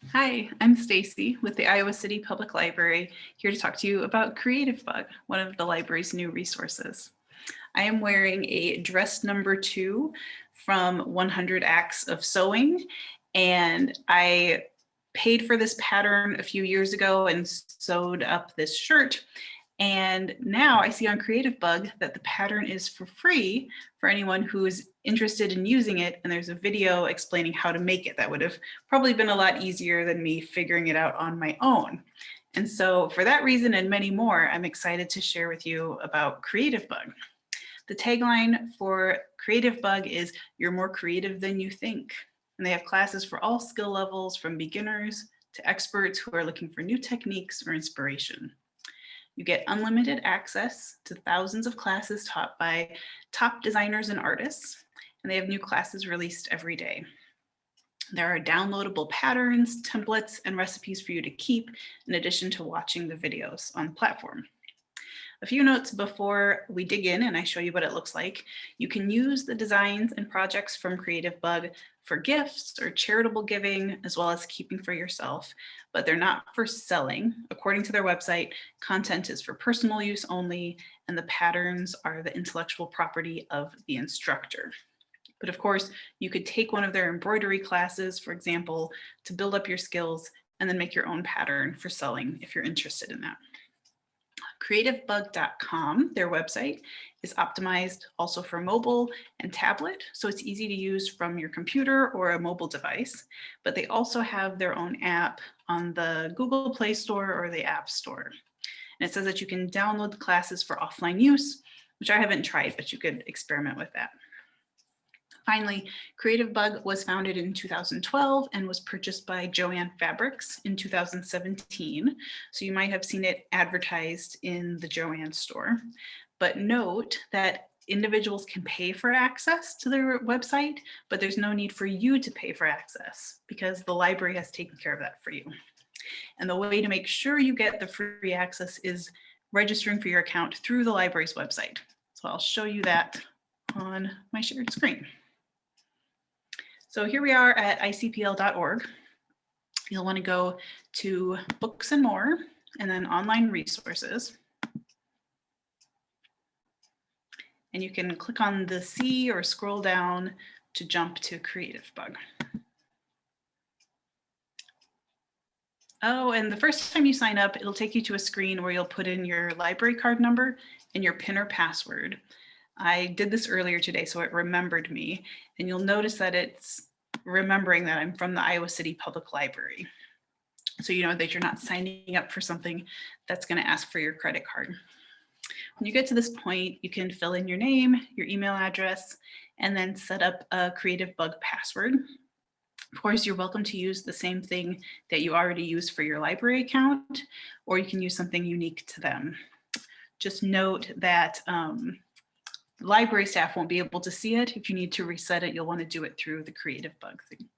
Hi, I'm Stacy with the Iowa City Public Library, here to talk to you about Creativebug, one of the library's new resources. I am wearing a dress number 2 from 100 Acts of Sewing, and I paid for this pattern a few years ago and sewed up this shirt. And now I see on Creativebug that the pattern is for free for anyone who's interested in using it. And there's a video explaining how to make it that would have probably been a lot easier than me figuring it out on my own. And so for that reason and many more, I'm excited to share with you about Creativebug. The tagline for Creativebug is "You're more creative than you think." And they have classes for all skill levels, from beginners to experts who are looking for new techniques or inspiration. You get unlimited access to thousands of classes taught by top designers and artists, and they have new classes released every day. There are downloadable patterns, templates, and recipes for you to keep, in addition to watching the videos on the platform. A few notes before we dig in and I show you what it looks like. You can use the designs and projects from Creativebug for gifts or charitable giving, as well as keeping for yourself, but they're not for selling. According to their website, content is for personal use only, and the patterns are the intellectual property of the instructor. But of course, you could take one of their embroidery classes, for example, to build up your skills and then make your own pattern for selling if you're interested in that. Creativebug.com, their website, is optimized also for mobile and tablet, so it's easy to use from your computer or a mobile device. But they also have their own app on the Google Play Store or the App Store. And it says that you can download the classes for offline use, which I haven't tried, but you could experiment with that. Finally, Creativebug was founded in 2012 and was purchased by Joann Fabrics in 2017. So you might have seen it advertised in the Joann store. But note that individuals can pay for access to their website, but there's no need for you to pay for access because the library has taken care of that for you. And the way to make sure you get the free access is registering for your account through the library's website. So I'll show you that on my shared screen. So here we are at icpl.org. You'll want to go to Books and More, and then Online Resources. And you can click on the C or scroll down to jump to Creativebug. Oh, and the first time you sign up, it'll take you to a screen where you'll put in your library card number and your PIN or password. I did this earlier today, so it remembered me. And you'll notice that it's remembering that I'm from the Iowa City Public Library. So you know that you're not signing up for something that's going to ask for your credit card. When you get to this point, you can fill in your name, your email address, and then set up a Creativebug password. Of course, you're welcome to use the same thing that you already use for your library account, or you can use something unique to them. Just note that library staff won't be able to see it. If you need to reset it, you'll want to do it through the Creativebug thing.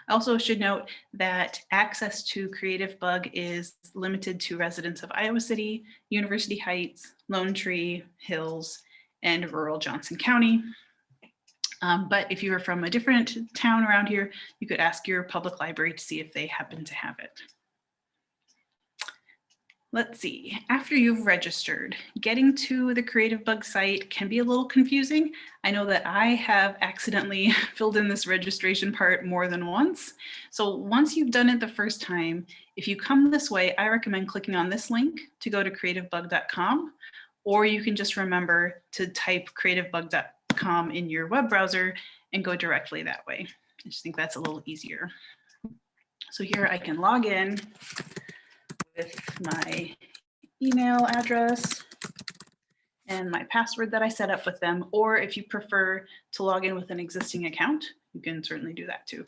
I also should note that access to Creativebug is limited to residents of Iowa City, University Heights, Lone Tree, Hills, and rural Johnson County. But if you are from a different town around here, you could ask your public library to see if they happen to have it. Let's see, after you've registered, getting to the Creativebug site can be a little confusing. I know that I have accidentally filled in this registration part more than once. So once you've done it the first time, if you come this way, I recommend clicking on this link to go to creativebug.com, or you can just remember to type creativebug.com in your web browser and go directly that way. I just think that's a little easier. So here I can log in with my email address and my password that I set up with them, or if you prefer to log in with an existing account, you can certainly do that too.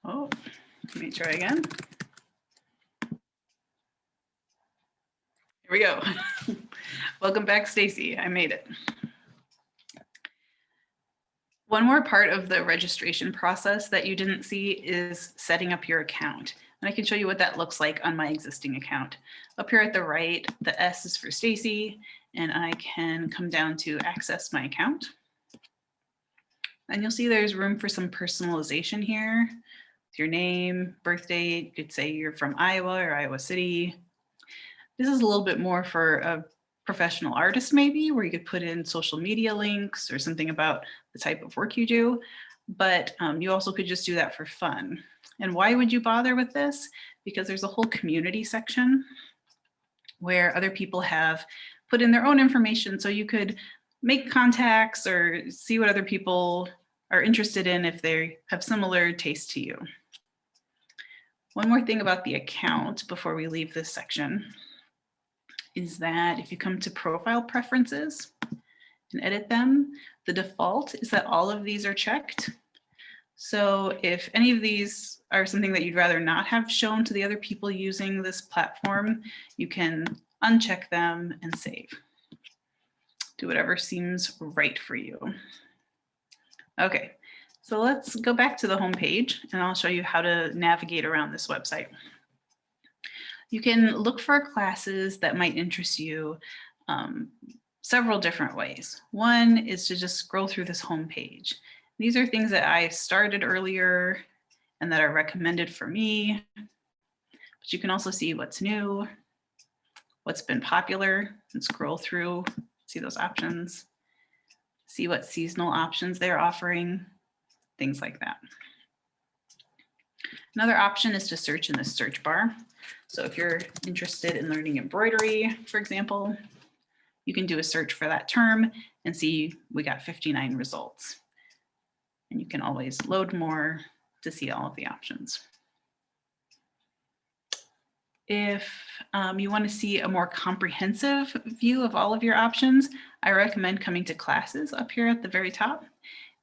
Oh, let me try again. Here we go. Welcome back, Stacy. I made it. One more part of the registration process that you didn't see is setting up your account. And I can show you what that looks like on my existing account. Up here at the right, the S is for Stacy, and I can come down to access my account. And you'll see there's room for some personalization here. Your name, birth date, you could say you're from Iowa or Iowa City. This is a little bit more for a professional artist maybe, where you could put in social media links or something about the type of work you do. But you also could just do that for fun. And why would you bother with this? Because there's a whole community section where other people have put in their own information. So you could make contacts or see what other people are interested in if they have similar taste to you. One more thing about the account before we leave this section is that if you come to profile preferences and edit them, the default is that all of these are checked. So if any of these are something that you'd rather not have shown to the other people using this platform, you can uncheck them and save. Do whatever seems right for you. Okay, so let's go back to the home page and I'll show you how to navigate around this website. You can look for classes that might interest you several different ways. One is to just scroll through this home page. These are things that I started earlier and that are recommended for me, but you can also see what's new, what's been popular, and scroll through, see those options, see what seasonal options they're offering, things like that. Another option is to search in the search bar. So if you're interested in learning embroidery, for example, you can do a search for that term and see we got 59 results. And you can always load more to see all of the options. If you want to see a more comprehensive view of all of your options, I recommend coming to classes up here at the very top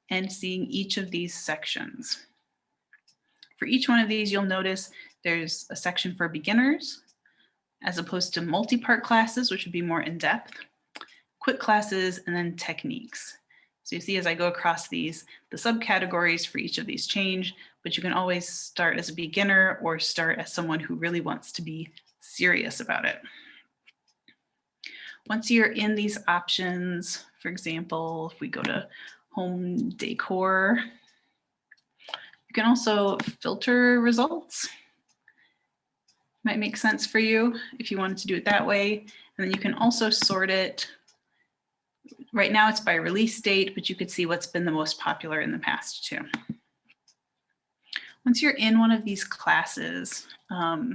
and seeing each of these sections. For each one of these, you'll notice there's a section for beginners, as opposed to multi-part classes, which would be more in-depth, quick classes, and then techniques. So you see as I go across these, the subcategories for each of these change, but you can always start as a beginner or start as someone who really wants to be serious about it. Once you're in these options, for example, if we go to home decor, you can also filter results. Might make sense for you if you wanted to do it that way. And then you can also sort it. Right now it's by release date, but you could see what's been the most popular in the past too. Once you're in one of these classes, I'll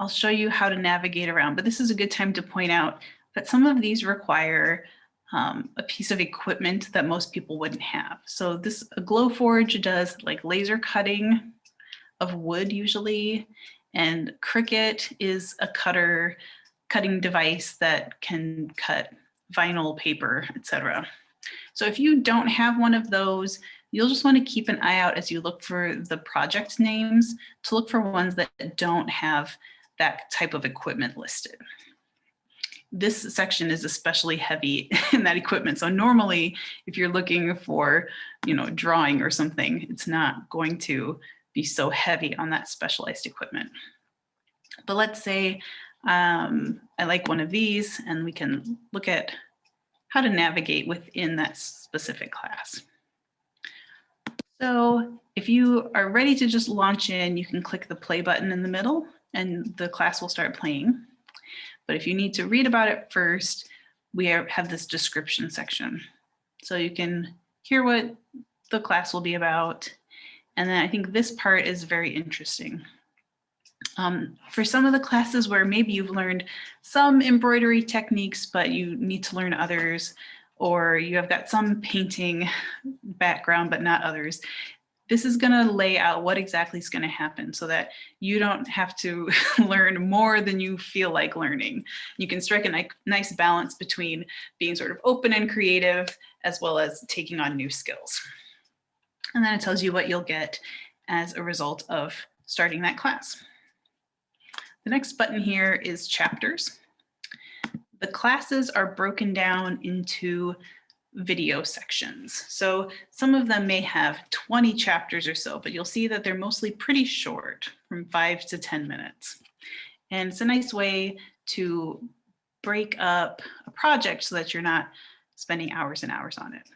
show you how to navigate around, but this is a good time to point out that some of these require a piece of equipment that most people wouldn't have. So this Glowforge does like laser cutting of wood usually, and Cricut is a cutting device that can cut vinyl, paper, etc. So if you don't have one of those, you'll just want to keep an eye out as you look for the project names to look for ones that don't have that type of equipment listed. This section is especially heavy in that equipment. So normally, if you're looking for, drawing or something, it's not going to be so heavy on that specialized equipment. But let's say I like one of these, and we can look at how to navigate within that specific class. So if you are ready to just launch in, you can click the play button in the middle and the class will start playing. But if you need to read about it first, we have this description section. So you can hear what the class will be about. And then I think this part is very interesting. For some of the classes where maybe you've learned some embroidery techniques, but you need to learn others, or you have got some painting background, but not others, this is going to lay out what exactly is going to happen so that you don't have to learn more than you feel like learning. You can strike a nice balance between being sort of open and creative, as well as taking on new skills. And then it tells you what you'll get as a result of starting that class. The next button here is chapters. The classes are broken down into video sections. So some of them may have 20 chapters or so, but you'll see that they're mostly pretty short, from 5 to 10 minutes. And it's a nice way to break up a project so that you're not spending hours and hours on it.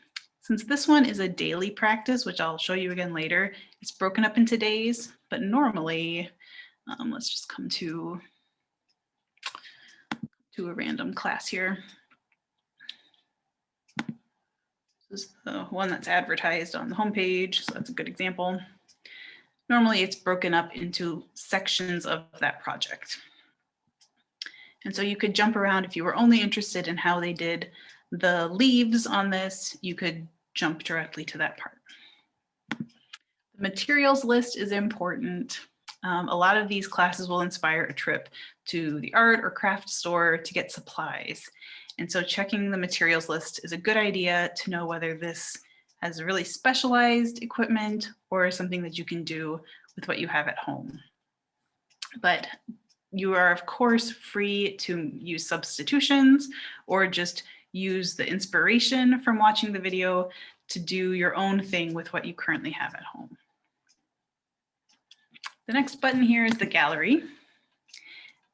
Since this one is a daily practice, which I'll show you again later, it's broken up into days, but normally, let's just come to a random class here. This is the one that's advertised on the homepage, so that's a good example. Normally it's broken up into sections of that project. And so you could jump around if you were only interested in how they did the leaves on this, you could jump directly to that part. The materials list is important. A lot of these classes will inspire a trip to the art or craft store to get supplies. And so checking the materials list is a good idea to know whether this has really specialized equipment or something that you can do with what you have at home. But you are, of course, free to use substitutions or just use the inspiration from watching the video to do your own thing with what you currently have at home. The next button here is the gallery.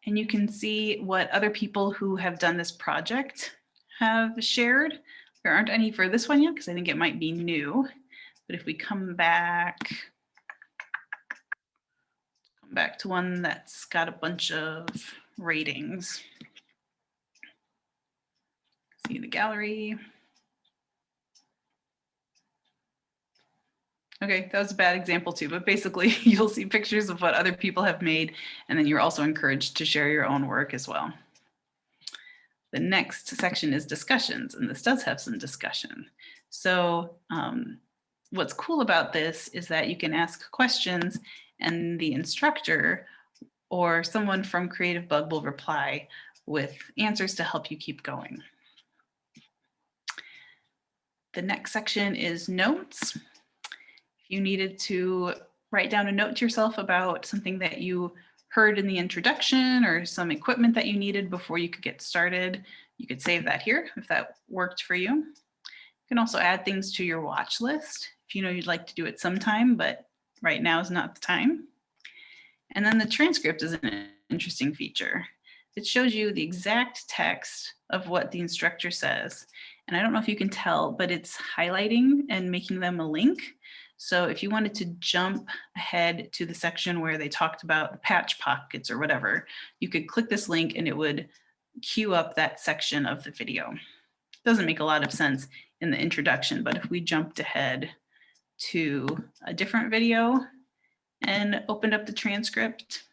And you can see what other people who have done this project have shared. There aren't any for this one yet because I think it might be new. But if we come back to one that's got a bunch of ratings. See the gallery. Okay, that was a bad example too, but basically you'll see pictures of what other people have made, and then you're also encouraged to share your own work as well. The next section is discussions, and this does have some discussion. So what's cool about this is that you can ask questions and the instructor or someone from Creativebug will reply with answers to help you keep going. The next section is notes. If you needed to write down a note to yourself about something that you heard in the introduction or some equipment that you needed before you could get started, you could save that here if that worked for you. You can also add things to your watch list if you know you'd like to do it sometime, but right now is not the time. And then the transcript is an interesting feature. It shows you the exact text of what the instructor says. And I don't know if you can tell, but it's highlighting and making them a link. So if you wanted to jump ahead to the section where they talked about the patch pockets or whatever, you could click this link and it would queue up that section of the video. It doesn't make a lot of sense in the introduction, but if we jumped ahead to a different video and opened up the transcript,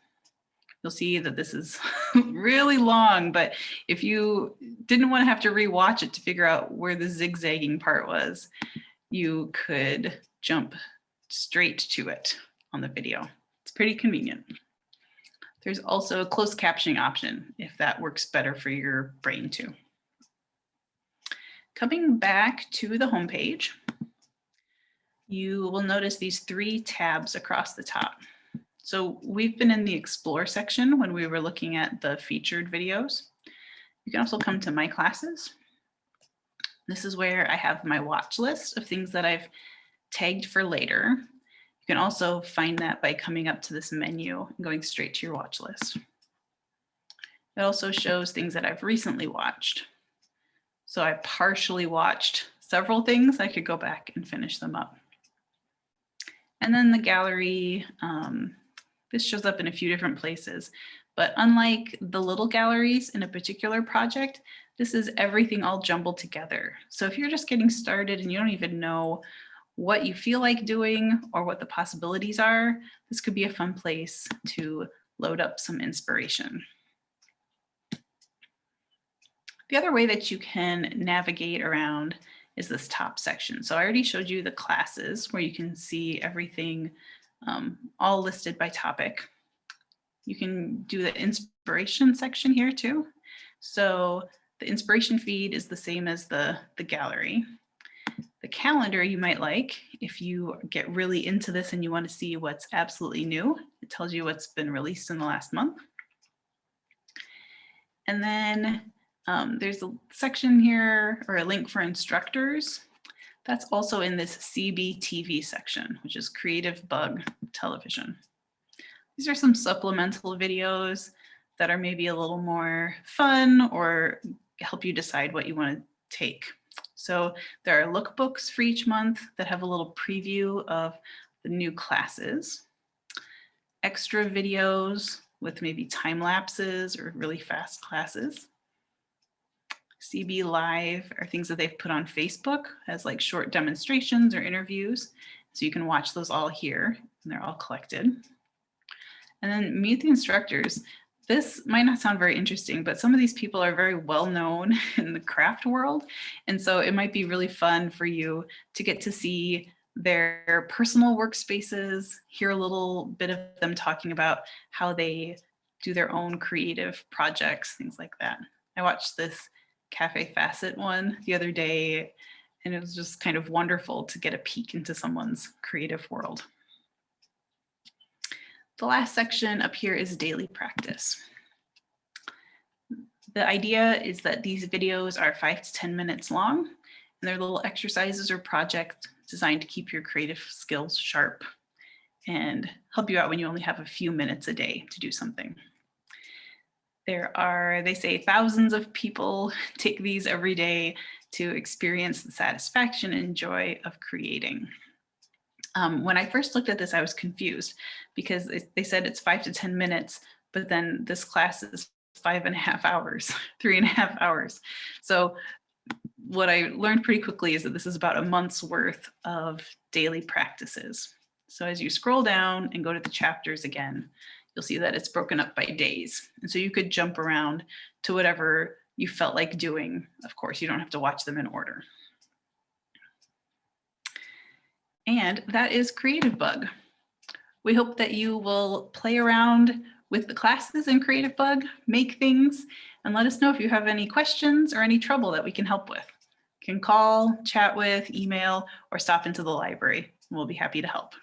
you'll see that this is really long, but if you didn't want to have to rewatch it to figure out where the zigzagging part was, you could jump straight to it on the video. It's pretty convenient. There's also a closed captioning option if that works better for your brain too. Coming back to the homepage, you will notice these 3 tabs across the top. So we've been in the Explore section when we were looking at the featured videos. You can also come to My Classes. This is where I have my watch list of things that I've tagged for later. You can also find that by coming up to this menu and going straight to your watch list. It also shows things that I've recently watched. So I partially watched several things. I could go back and finish them up. And then the gallery, this shows up in a few different places, but unlike the little galleries in a particular project, this is everything all jumbled together. So if you're just getting started and you don't even know what you feel like doing or what the possibilities are, this could be a fun place to load up some inspiration. The other way that you can navigate around is this top section. So I already showed you the classes where you can see everything all listed by topic. You can do the inspiration section here too. So the inspiration feed is the same as the gallery. The calendar you might like if you get really into this and you want to see what's absolutely new. It tells you what's been released in the last month. And then there's a section here or a link for instructors. That's also in this CBTV section, which is Creativebug Television. These are some supplemental videos that are maybe a little more fun or help you decide what you want to take. So there are lookbooks for each month that have a little preview of the new classes, extra videos with maybe time lapses or really fast classes. CB Live are things that they've put on Facebook as like short demonstrations or interviews. So you can watch those all here, and they're all collected. And then meet the instructors. This might not sound very interesting, but some of these people are very well known in the craft world. And so it might be really fun for you to get to see their personal workspaces, hear a little bit of them talking about how they do their own creative projects, things like that. I watched this Cafe Facet one the other day, and it was just kind of wonderful to get a peek into someone's creative world. The last section up here is daily practice. The idea is that these videos are 5 to 10 minutes long, and they're little exercises or projects designed to keep your creative skills sharp and help you out when you only have a few minutes a day to do something. There are, they say, thousands of people take these every day to experience the satisfaction and joy of creating. When I first looked at this, I was confused because they said it's 5 to 10 minutes, but then this class is 5.5 hours, 3.5 hours. So what I learned pretty quickly is that this is about a month's worth of daily practices. So as you scroll down and go to the chapters again, you'll see that it's broken up by days. And so you could jump around to whatever you felt like doing. Of course, you don't have to watch them in order. And that is Creativebug. We hope that you will play around with the classes in Creativebug, make things, and let us know if you have any questions or any trouble that we can help with. You can call, chat with, email, or stop into the library. We'll be happy to help.